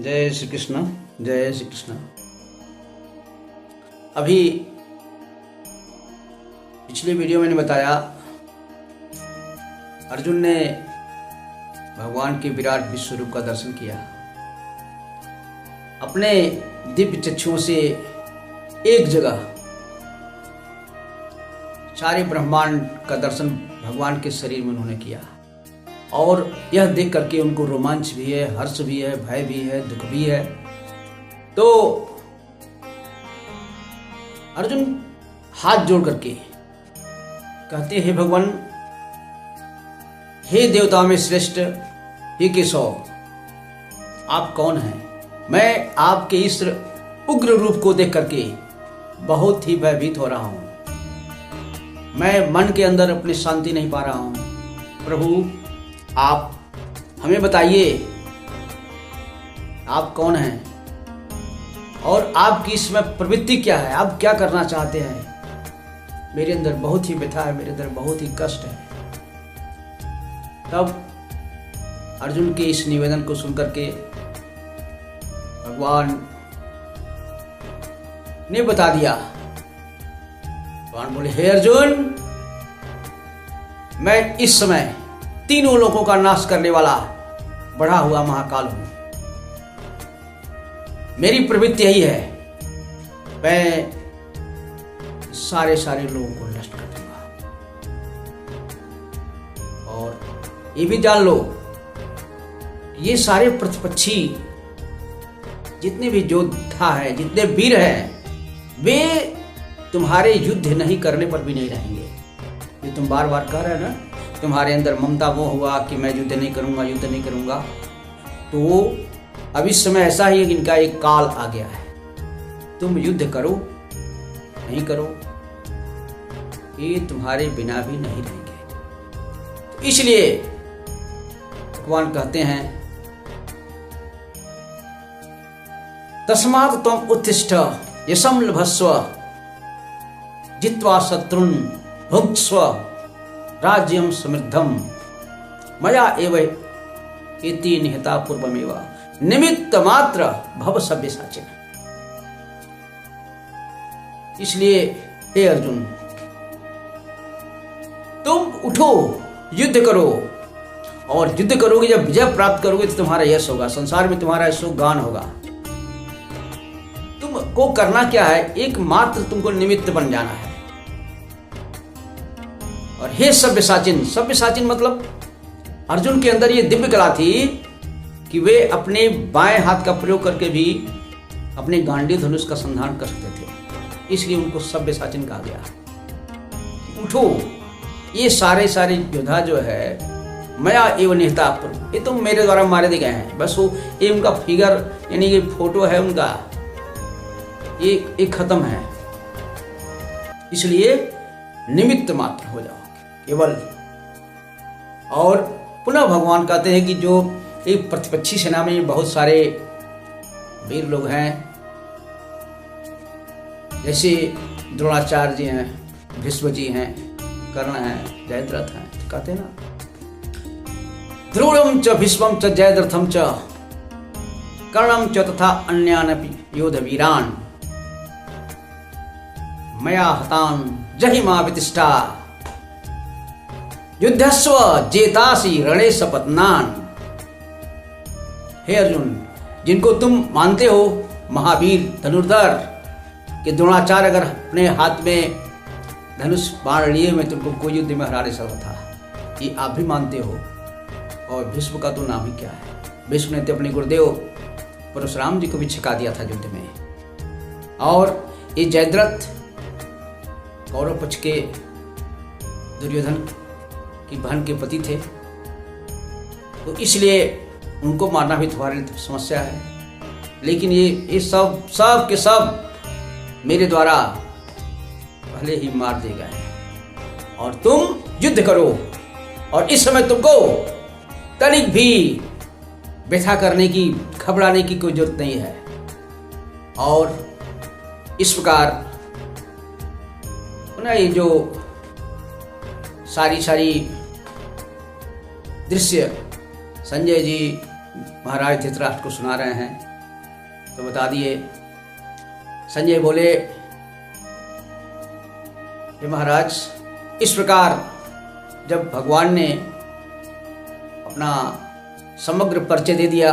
जय श्री कृष्ण। जय श्री कृष्ण। अभी पिछले वीडियो में मैंने बताया अर्जुन ने भगवान के विराट विश्व रूप का दर्शन किया। अपने दिव्य चक्षुओं से एक जगह सारे ब्रह्मांड का दर्शन भगवान के शरीर में उन्होंने किया और यह देख करके उनको रोमांच भी है, हर्ष भी है, भय भी है, दुख भी है। तो अर्जुन हाथ जोड़ करके कहते हैं, भगवान, हे देवताओं में श्रेष्ठ, हे केशव, आप कौन हैं? मैं आपके इस उग्र रूप को देख करके बहुत ही भयभीत हो रहा हूं। मैं मन के अंदर अपनी शांति नहीं पा रहा हूं। प्रभु, आप हमें बताइए, आप कौन हैं और आपकी इसमें प्रवृत्ति क्या है? आप क्या करना चाहते हैं? मेरे अंदर बहुत ही व्यथा है, मेरे अंदर बहुत ही कष्ट है। तब अर्जुन के इस निवेदन को सुनकर के भगवान ने बता दिया। भगवान बोले, हे अर्जुन, मैं इस समय तीनों लोगों का नाश करने वाला बढ़ा हुआ महाकाल हूं। मेरी प्रवृत्ति यही है, मैं सारे लोगों को नष्ट कर दूंगा। और ये भी जान लो, ये सारे प्रतिपक्षी जितने भी योद्धा है, जितने वीर हैं, वे तुम्हारे युद्ध नहीं करने पर भी नहीं रहेंगे। ये तुम बार बार कह रहे हो ना, तुम्हारे अंदर ममता वो हुआ कि मैं युद्ध नहीं करूंगा, युद्ध नहीं करूंगा। तो अब इस समय ऐसा ही इनका एक काल आ गया है। तुम युद्ध करो नहीं करो, ये तुम्हारे बिना भी नहीं रहेंगे। तो इसलिए भगवान कहते हैं, तस्मात् त्वम् उत्तिष्ठ यशं लभस्व जित्वा शत्रुन् भुङ्क्ष्व राज्यं समृद्धं मया एव इति निहता पूर्वमेव निमित्त मात्र भव सव्यसाचिन्। इसलिए हे अर्जुन, तुम उठो, युद्ध करो, और युद्ध करोगे, जब विजय प्राप्त करोगे तो तुम्हारा यश होगा, संसार में तुम्हारा यशो गान होगा। तुमको करना क्या है? एक मात्र तुमको निमित्त बन जाना है। और हे सव्यसाचिन, सव्यसाचिन मतलब अर्जुन के अंदर ये दिव्य कला थी कि वे अपने बाएं हाथ का प्रयोग करके भी अपने गांडीव धनुष का संधान कर सकते थे। इसलिए उनको सव्यसाचिन कहा गया। उठो, ये सारे योद्धा जो है, मया एव निहता, ये तो मेरे द्वारा मारे दिए गए हैं। बस वो ये उनका फिगर, यानी ये फोटो है उनका, ये खत्म है। इसलिए निमित्त मात्र हो जाओ केवल। और पुनः भगवान कहते हैं कि जो एक प्रतिपक्षी सेना में बहुत सारे वीर लोग हैं, जैसे द्रोणाचार्य जी हैं, भीष्म जी हैं, कर्ण हैं, जयद्रथ हैं, कहते हैं ना, द्रोणम च भीष्मम च जयद्रथम च कर्णम च तथा अन्यानपि योधवीरान् मया हतान् जहिमा वितिष्ठा युद्धस्व जेतासी रणे सपत्नान। हे अर्जुन, जिनको तुम मानते हो महावीर धनुर्धर, कि द्रोणाचार्य अगर अपने हाथ में धनुष बाण लिए में तुमको कोई युद्ध में हरा नहीं सकता था, ये आप भी मानते हो। और भीष्म का तो नाम ही क्या है? भीष्म ने तो अपने गुरुदेव परशुराम जी को भी छिका दिया था युद्ध में। और ये जयद्रथ कौरव पक्ष के दुर्योधन की बहन के पति थे, तो इसलिए उनको मारना भी तुम्हारे लिए समस्या है। लेकिन ये सब के सब मेरे द्वारा पहले ही मार दिए गए हैं। और तुम युद्ध करो, और इस समय तुमको तनिक भी व्यथा करने की, घबराने की कोई जरूरत नहीं है। और इस प्रकार ये जो सारी दृश्य संजय जी महाराज धृतराष्ट्र को सुना रहे हैं, तो बता दिए। संजय बोले, हे महाराज, इस प्रकार जब भगवान ने अपना समग्र परिचय दे दिया,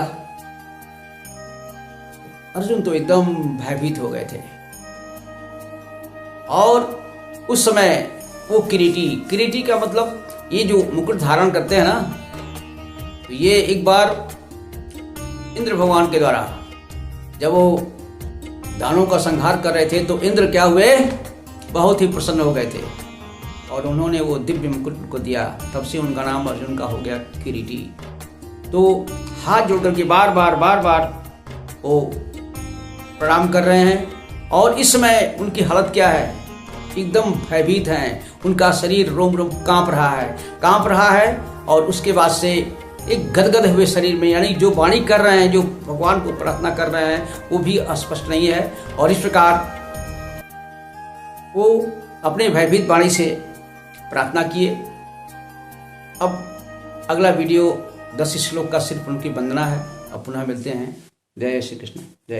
अर्जुन तो एकदम भयभीत हो गए थे। और उस समय वो किरीटी का मतलब ये जो मुकुट धारण करते हैं ना, तो ये एक बार इंद्र भगवान के द्वारा जब वो दानों का संहार कर रहे थे तो इंद्र क्या हुए, बहुत ही प्रसन्न हो गए थे और उन्होंने वो दिव्य मुकुट को दिया। तब से उनका नाम अर्जुन का हो गया किरीटी। तो हाथ जोड़ करके बार बार वो प्रणाम कर रहे हैं। और इस समय उनकी हालत क्या है, एकदम भयभीत हैं। उनका शरीर रोम रोम कांप रहा है और उसके बाद से एक गदगद हुए शरीर में, यानी जो वाणी कर रहे हैं, जो भगवान को प्रार्थना कर रहे हैं, वो भी अस्पष्ट नहीं है। और इस प्रकार वो अपने भयभीत वाणी से प्रार्थना किए। अब अगला वीडियो 10 श्लोक का सिर्फ उनकी वंदना है। अब पुनः मिलते हैं। जय श्री कृष्ण। जय।